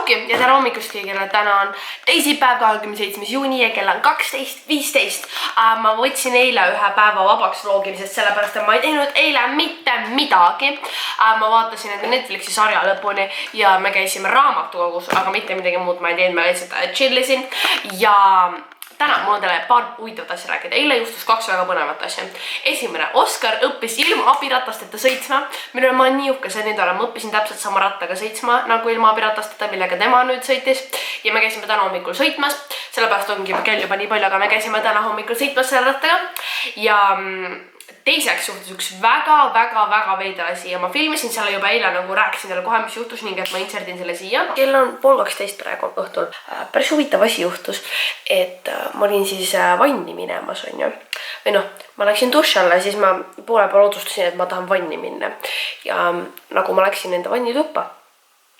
vlogi ja tere hommikust kõigile. Täna on teisipäev, 27. juuni ja kell on 12:15. Ma võtsin eile ühe päeva vabaks vlogimisest, sellepärast et ma ei teinud eile mitte midagi. Ma vaatasin enda Netflixi sarja lõpuni ja me käisime raamatukogus, aga mitte midagi muud ma ei teinud, ma lihtsalt chillisin. Ja täna mul on teile paar huvitavat asja rääkida. Eile juhtus kaks väga põnevat asja. Esimene, Oskar õppis ilma abiratasteta sõitsma. Minu ma nii uhke see nüüd olen. Ma õppisin täpselt sama rattaga sõitsma nagu ilma abiratasteta, millega tema nüüd sõitis. Ja me käisime täna hommikul sõitmas. Sellepärast ongi kell juba nii palju, aga me käisime täna hommikul sõitmas selle rattaga. Ja teiseks juhtus üks väga veider asi ja ma filmisin selle juba eile, nagu rääkisin teile kohe, mis juhtus ning et ma inserdin selle siia. Kell on 11:30 praegu õhtul. Päris huvitav asi juhtus, et ma olin siis vanni minemas, on ju. Või noh, ma läksin duši alla ja siis ma poole peal otsustasin, et ma tahan vanni minna. Ja nagu ma läksin enda vannituppa,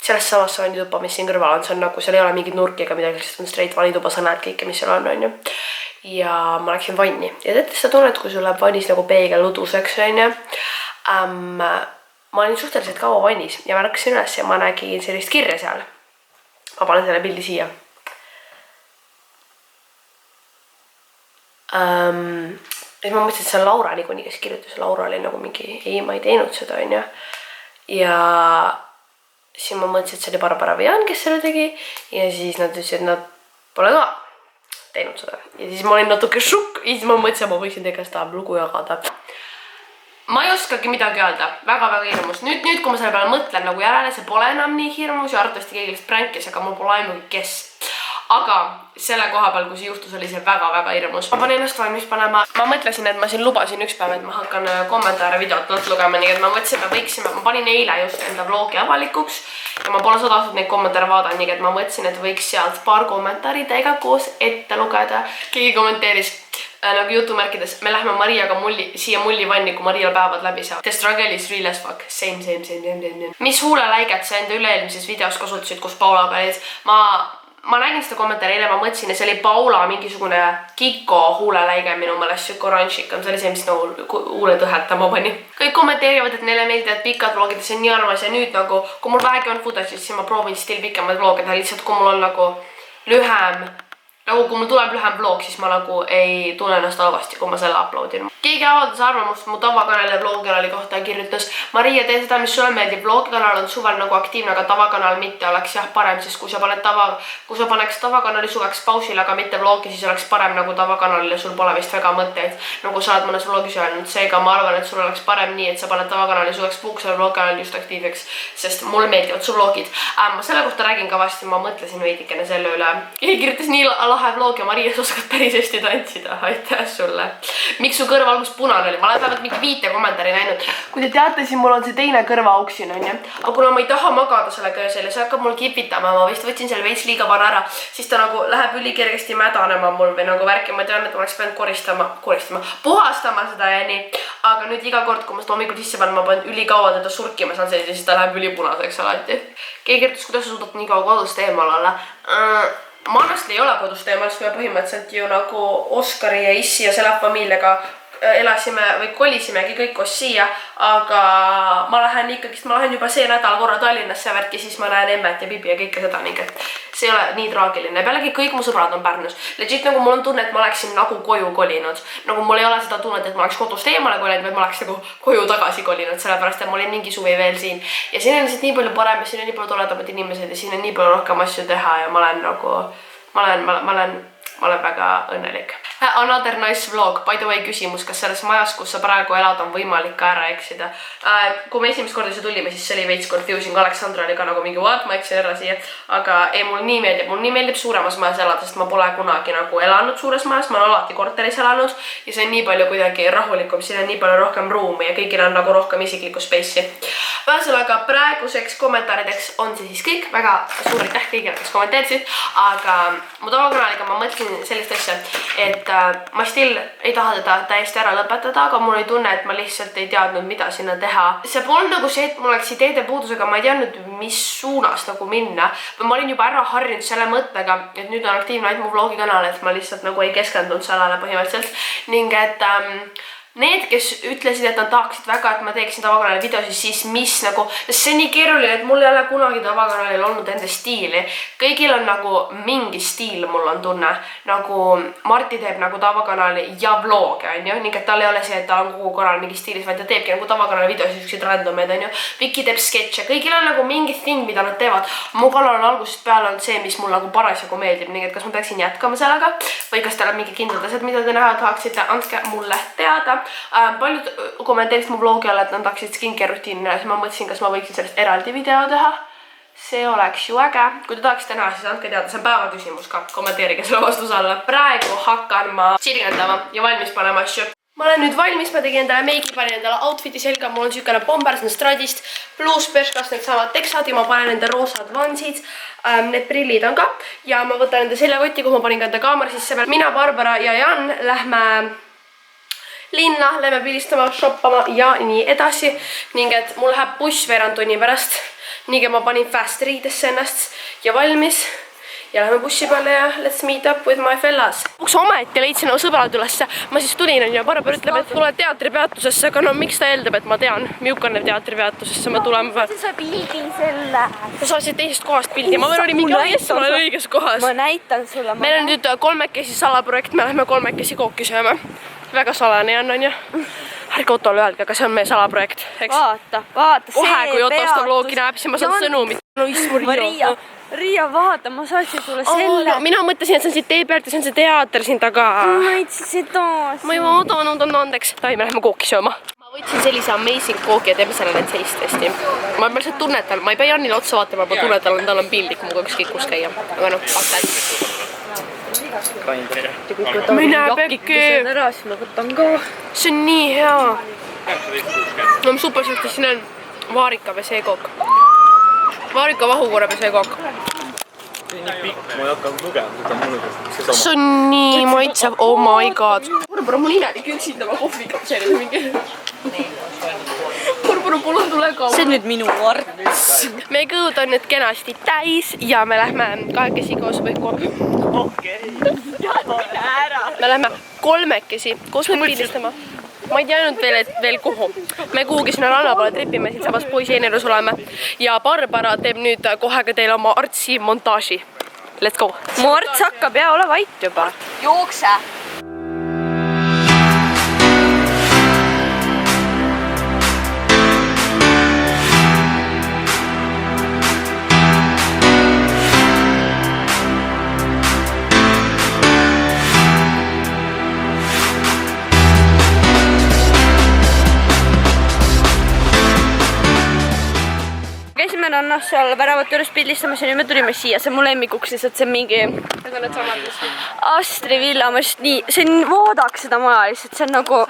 sellest samasse vannituppa, mis siin kõrval on, see on nagu, seal ei ole mingit nurki ega midagi, lihtsalt on straight vannituba, sa näed kõike, mis seal on ju. Ja ma läksin vanni ja teate seda tunnet, kui sul läheb vannis nagu peegel uduseks, on ju. Ma olin suhteliselt kaua vannis ja ma ärkasin üles ja ma nägin sellist kirja seal. Ma panen selle pildi siia. Ja ma mõtlesin, et see on Laura niikuinii, kes kirjutas. Laura oli nagu mingi, ei, ma ei teinud seda, on ju. Ja siis ma mõtlesin, et see oli Barbara Vian, kes selle tegi. Ja siis nad ütlesid, et nad pole ka teinud seda. Ja siis ma olin natuke šukk ja siis ma mõtlesin, et ma võiksin teie käest tahab lugu jagada. Ma ei oskagi midagi öelda. Väga hirmus. Nüüd, kui ma selle peale mõtlen nagu järele, see pole enam nii hirmus ja arvatavasti keegi lihtsalt pränkis, aga mul pole aimugi kes. Aga selle koha peal, kui see juhtus, oli see väga hirmus. Ma panin ennast valmis panema. Ma mõtlesin, et ma siin lubasin üks päev, et ma hakkan kommentaare videot lugema, nii et ma mõtlesin, et me võiksime, ma panin eile just enda vlogi avalikuks ja ma pole 100 aastat neid kommentaare vaadanud, nii et ma mõtlesin, et võiks sealt paar kommentaari teiega koos ette lugeda. Keegi kommenteeris nagu jutumärkides, me lähme Mariaga siia mullivanni, kui Marial päevad läbi saab. The struggle is real as fuck. Same. Mis huuleläiget sa enda üle-eelmises videos kasutasid, kus Paulaga olid? Ma nägin seda kommentaari eile, ma mõtlesin, et see oli Paula mingisugune Kiko huuleläige minu mõelest, süük oranžikam. See oli see, mis nagu huule tõhetama pani. Kõik kommenteerivad, et neile meeldivad pikad vlogid, see on nii armas ja nüüd nagu, kui mul vähegi on footage'id, siis ma proovin still pikemaid vloge teha, lihtsalt kui mul on nagu lühem, nagu kui mul tuleb lühem vlog, siis ma nagu ei tunne ennast halvasti, kui ma selle uploadin. Keegi avaldas arvamust mu tavakanali ja vlogikanali kohta ja kirjutas: Maria, tee seda, mis sulle meeldib. Vlogikanal on suvel nagu aktiivne, aga tavakanal mitte oleks jah parem, sest kui sa paneks tavakanali suveks pausile, aga mitte vlogi, siis oleks parem nagu tavakanalil ja sul pole vist väga mõtteid, nagu sa oled mõnes vlogis öelnud. Seega ma arvan, et sul oleks parem nii, et sa paned tavakanali suveks puuksele, vlogikanali just aktiivseks, sest mulle meeldivad su vlogid. Ma selle kohta räägin kavasti, ma mõtlesin veidikene selle üle. Keegi kirjutas nii lahe vlog ja Maria, sa oskad päris hästi tantsida. Aitäh sulle. Miks su kõrvalgus punane oli? Ma olen vähemalt mingi 5 kommentaari näinud. Kui te teate, siis mul on see teine kõrvaauk siin, on ju. Aga kuna ma ei taha magada selle köösel ja see hakkab mul kipitama, ma vist võtsin selle veits liiga vana ära, siis ta nagu läheb ülikergesti mädanema mul või nagu värki. Ma tean, et ma oleks pidanud puhastama seda ja nii. Aga nüüd iga kord, kui ma seda hommikul sisse panen, ma panen ülikaua teda surkima saan sellise, siis ta läheb ülipunaseks alati. Keegi kirjutas, kuidas sa suudad nii kaua kodust eemal olla? Ma annast ei ole kodust eemal, sest me põhimõtteliselt ju nagu Oskari ja Issi ja selle familiaga elasime või kolisimegi kõik koos siia, aga ma lähen juba see nädal korra Tallinnasse värki, siis ma näen Emmet ja Bibi ja kõike seda ning et see ei ole nii traagiline. Pealegi kõik mu sõbrad on Pärnus. Legit nagu mul on tunne, et ma oleksin nagu koju kolinud. Nagu mul ei ole seda tunnet, et ma oleks kodust eemale kolinud, vaid ma oleks nagu koju tagasi kolinud, sellepärast et ma olin mingi suvi veel siin. Ja siin on lihtsalt nii palju parem ja siin on nii palju toredamad inimesed ja siin on nii palju rohkem asju teha ja ma olen väga õnnelik. Another nice vlog. By the way, küsimus, kas selles majas, kus sa praegu elad, on võimalik ka ära eksida? Kui me esimest korda siia tulime, siis see oli veits confusing. Aleksandra oli ka nagu mingi what, ma eksin ära siia. Aga ei, mul nii meeldib suuremas majas elada, sest ma pole kunagi nagu elanud suures majas. Ma olen alati korteris elanud ja see on nii palju kuidagi rahulikum, siin on nii palju rohkem ruumi ja kõigil on nagu rohkem isiklikku space'i. Ühesõnaga, praeguseks kommentaarideks on see siis kõik. Väga suur aitäh kõigile, kes kommenteerisid. Aga mu tavakanaliga ma mõtlesin sellist asja, et ma still ei taha teda täiesti ära lõpetada, aga mul ei tunne, et ma lihtsalt ei teadnud, mida sinna teha. See polnud nagu see, et mul oleks ideede puudusega, ma ei teadnud, mis suunas nagu minna. Ma olin juba ära harjunud selle mõttega, et nüüd on aktiivne ainult mu vlogi kanal, et ma lihtsalt nagu ei keskendunud sellele põhimõtteliselt. Ning et need, kes ütlesid, et nad tahaksid väga, et ma teeksin tavakanali videosid, siis mis nagu, sest see on nii keeruline, et mul ei ole kunagi tavakanalil olnud enda stiili. Kõigil on nagu mingi stiil, mul on tunne, nagu Marti teeb nagu tavakanali ja vloogi, on ju, ning et tal ei ole see, et ta on kogu kanal mingi stiilis, vaid ta teebki nagu tavakanali videosid, üksid randomeid, on ju. Viki teeb sketše, kõigil on nagu mingi thing, mida nad teevad. Mu kanal on algusest peale olnud see, mis mul nagu parasjagu meeldib, ning et kas ma peaksin jätkama sellega või kas teil on mingi kindlad asjad, mida te näha tahaksite, andke mulle teada. Paljud kommenteerisid mu vlogi alla, et nad tahaksid skincare rutiinina, siis ma mõtlesin, kas ma võiksin sellest eraldi video teha. See oleks ju äge. Kui te tahaksite näha, siis andke teada, see on päeva küsimus ka. Kommenteerige selle vastuse alla. Praegu hakkan ma sirgendama ja valmis panema asju. Ma olen nüüd valmis, ma tegin endale meigi, panin endale outfiti selga, mul on sükene bombers Stradist, pluus perskast need samad teksad ja ma panen enda roosad vansid. Need prillid on ka ja ma võtan enda seljakoti, kuhu ma panin ka enda kaamera sisse. Mina, Barbara ja Jan lähme linna, lähme pilistama, shoppama ja nii edasi. Ning et mul läheb buss veerand tunni pärast. Nii et ma panin fast riidesse ennast ja valmis. Ja lähme bussi peale ja let's meet up with my fellas. Uks ometi leidsin oma sõbrad ülesse. Ma siis tulin ja Barbara ütleb, et tule teatripeatusesse, aga no miks ta eeldab, et ma tean, miukane teatripeatusesse ma tulen. Ma sa pildi selle. Sa saasid teisest kohast pildi. Ma veel olin mingi yes, ma olen õiges kohas. Ma näitan sulle. Meil on nüüd kolmekesi salaprojekt, me lähme kolmekesi kooki sööma. Väga salane on ju. Ärge Otole öelge, aga see on meie salaprojekt. Vaata. Kohe, kui Otto seda vlogi näeb, siis ma saan sõnumit. No ismu Riia, vaata, ma saatsin sulle selle. Mina mõtlesin, et see on siit tee pealt ja see on see teater siin taga. Ma ütlesin seda. Ma juba odanud on andeks. Tai, me lähme kooki sööma. Ma võtsin sellise amazing kooki ja teeme selle need seistesti. Ma lihtsalt tunnetan, ma ei pea Janile otsa vaatama, ma tunnetan, tal on piinlik muga ükskõik kus käia. Aga noh, pakket. Mine pekki. See on nii hea. No super suhtes, siin on vaarika veseekook. Vaarika vahukorra veseekook. Ma ei hakanud lugema. See on nii maitsev, oh my god. Barbara, mul inelik üksinda ma kohviga selline mingi. Barbara, palun tule ka. See on nüüd minu arts. Meie kõud on nüüd kenasti täis ja me lähme kahekesi koos või me lähme kolmekesi koos pilistama. Ma ei teadnud veel kuhu. Me kuhugi sinna ranna poole tripime, siin sabas poisi eenelus oleme. Ja Barbara teeb nüüd kohe ka teile oma artsi montaaži. Let's go. Mu arts hakkab ja ole vait juba. Jookse. Käisime rannas seal väravat üles pildistamas ja nüüd me tulime siia, see on mu lemmikuks lihtsalt, see on mingi Astri villa, ma just nii, see on, vaadaks seda maja lihtsalt, see on nagu,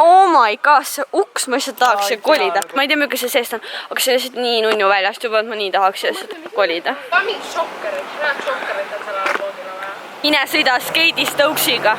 oh my god, see uks, ma lihtsalt tahaks siia kolida. Ma ei tea, milline see seest on, aga see on lihtsalt nii nunnu väljast juba, et ma nii tahaks lihtsalt kolida. Ka mingi šokkerit, näed šokkerit on selle poodile vaja. Ine sõida skeidi Stokesiga.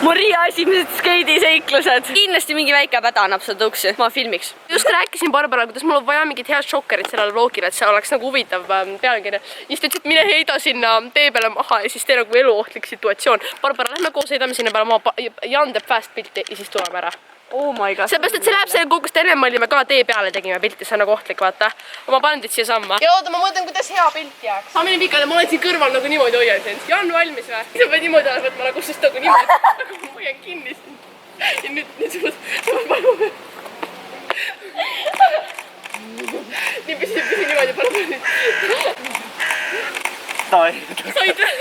Maria esimesed skeidiseiklused. Kindlasti mingi väike päda annab seda tõuksi. Ma filmiks. Just rääkisin Barbara, kuidas mul on vaja mingit head šokkerit sellele vlogile, et see oleks nagu huvitav pealkiri. Ja siis ta ütles, et mine heida sinna tee peale maha ja siis tee nagu eluohtlik situatsioon. Barbara, lähme koos heidame sinna peale maha. Jan teeb fast pilti ja siis tuleme ära. Oh my god. Seepärast, et see läheb selle kukust enne me olime ka tee peale tegime pilti, see on nagu ohtlik, vaata. Ma panen teid siia samma. Ja oota, ma mõtlen, kuidas hea pilt jääks. Saamine pikalt, ma olen siin kõrval nagu niimoodi hoian sind. Jan valmis või? Sa pead niimoodi olema, et ma nagu sest nagu niimoodi. Nagu ma hoian kinni sind. Ja nüüd sa palun. Nii püsi niimoodi palun. Said või?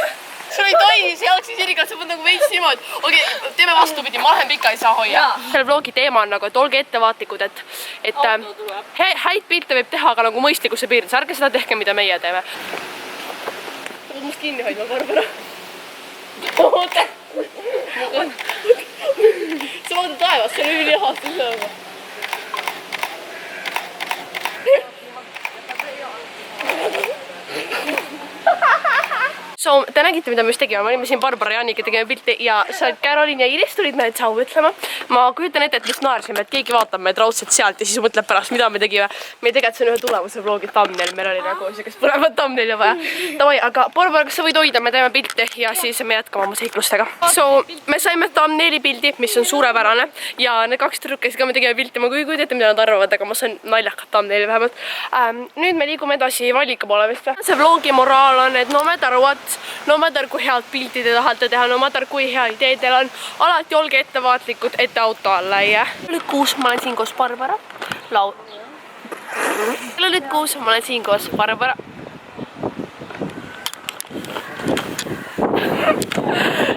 Sul ei tohi, see oleks isirikalt, sa võid nagu veits niimoodi. Okei, teeme vastupidi, ma lähen pika ei saa hoia. Selle vlogi teema on nagu, et olge ettevaatlikud, et häid pilte võib teha, aga nagu mõistlikusse piirdes. Ärge seda tehke, mida meie teeme. Sa pead must kinni hoidma, Barbara. Oota. Sa vaatad taevast, see on ülihastus lõõma. So, te nägite, mida me just tegime, me olime siin Barbara ja Annika tegime pilti ja seal Caroline ja Iris tulid meid tšau ütlema. Ma kujutan ette, et just naersime, et keegi vaatab meid raudselt sealt ja siis mõtleb pärast, mida me tegime. Me tegelikult see on ühe tulemuse vlogi thumbnail, meil oli nagu sellist põnevat thumbnaili vaja. Davai, aga Barbara, kas sa võid hoida, me teeme pilti ja siis me jätkame oma seiklustega. So, me saime thumbnaili pildi, mis on suurepärane ja need kaks tüdrukest ka me tegime pilti, ma kui kujutate, mida nad arvavad, aga ma sain naljakat thumbnaili vähemalt. Nüüd me liigume edasi valika poole vist. See vlogi moraal on, et no matter what, no matter kui head pilti te tahate teha, no matter kui hea idee teil on, alati olge ettevaatlikud, ette auto alla ei jää. Nüüd 6, ma olen siin koos Barbara. Nüüd 6, ma olen siin koos Barbara.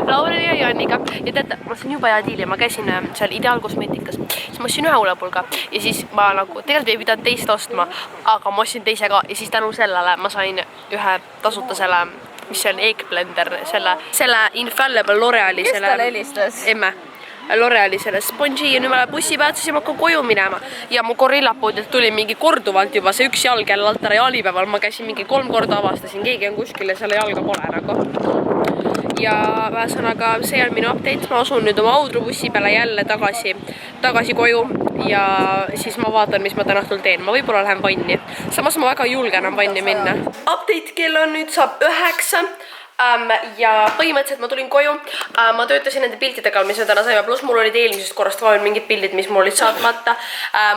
Laureli ja Janniga ja teate, ma sain juba hea diili, ma käisin seal Ideaalkosmeetikas, siis ma ostsin ühe huulepulga ja siis ma nagu tegelikult ei pidanud teist ostma, aga ma ostsin teise ka ja siis tänu sellele ma sain ühe tasuta selle, mis see on, Eggblender, selle Infallible L'Oreali Kes talle helistas? Emme. L'Oreali selle sponži ja nüüd ma lähen bussi pealt, siis ma hakkan koju minema ja mu Gorillapoodilt tuli mingi korduvalt juba see üks jalg jälle alt ära jaalipäeval, ma käisin mingi 3 korda avastasin, keegi on kuskil ja selle jalga pole nagu. Ja vähesõnaga see on minu update, ma asun nüüd oma audrubussi peale jälle tagasi koju ja siis ma vaatan, mis ma täna õhtul teen, ma võib-olla lähen vanni, samas ma väga julgen enam vanni minna. Update kell on nüüd saab 9. Ja põhimõtteliselt ma tulin koju, ma töötasin nende piltidega, mis me täna saime, pluss mul olid eelmisest korrast ka veel mingid pildid, mis mul olid saatmata.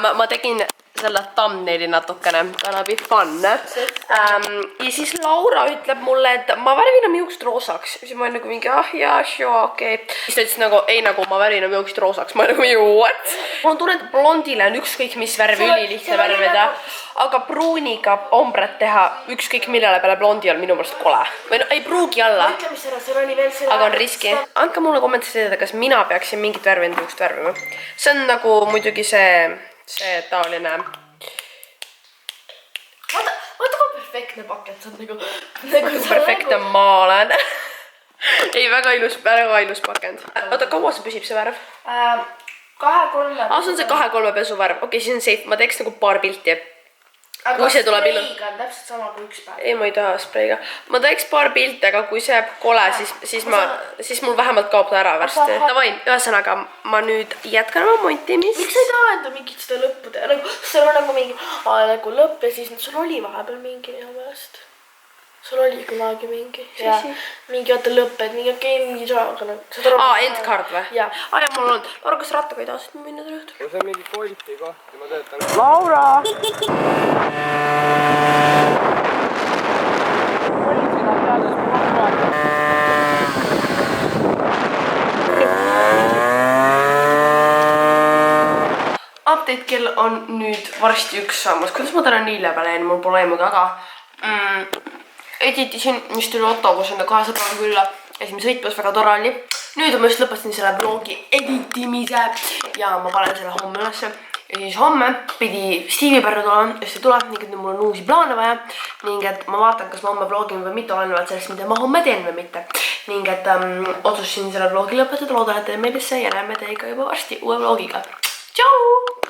Ma tegin selle thumbnaili natukene, gonna be fun. Ja siis Laura ütleb mulle, et ma värvin oma juuksed roosaks. Siis ma olin nagu mingi, jaa, sure, okei. Siis ta ütles nagu, ei nagu ma värvin oma juuksed roosaks. Ma olin nagu, what? Mul on tunne, et blondile on ükskõik mis värvi ülilihtne värvida. Aga pruuniga ombret teha ükskõik millele peale blondi on minu mõelest kole. Või no ei pruugi olla. Aga on riski. Andke mulle kommentaaris teada, kas mina peaksin mingit värvi enda juust värvima. See on nagu muidugi see taoline. Vaata kui perfektne pakend, see on nagu perfektne maa olen. Ei, väga ilus pakend. Oota, kaua see püsib see värv? 2-3. See on see 2-3 pesu värv. Okei, siis on safe, ma teeks nagu paar pilti. Kui see tuleb ilus. Spreiga on täpselt sama kui üks päev. Ei, ma ei taha spreiga. Ma teeks paar pilti, aga kui see jääb kole, siis mul vähemalt kaob ta ära värsti. Davai, ühesõnaga, ma nüüd jätkan oma montimist. Miks ei taha enda mingit seda lõppu teha? Sul on nagu mingi nagu lõpp ja siis sul oli vahepeal mingi minu meelest. Sul oli kunagi mingi. Mingi oota lõpp, et mingi saaga. Endcard või? Jaa. Ja mul on. Laura, kas rattaga ei tahtsid minna täna õhtul? See on mingi Bolti koht ja ma töötan. Laura! Update kell on nüüd varsti 1 saamas. Kuidas ma täna nii hilja peale jäin? Mul pole aimugi, aga editisin, mis tuli Otto, kus on 2 sõbraga külla. Esimene sõitmas väga tore oli. Nüüd ma just lõpetasin selle vlogi editimise ja ma panen selle homme ülesse. Ja siis homme pidi Stevie Perru tulema, just ei tule, ning et mul on uusi plaane vaja. Ning et ma vaatan, kas ma homme vlogin või mitte, olenevalt sellest, mida ma homme teen või mitte. Ning et otsustasin selle vlogi lõpetada, loodan, et teile meeldis see ja näeme teiega juba varsti uue vlogiga. Tšau!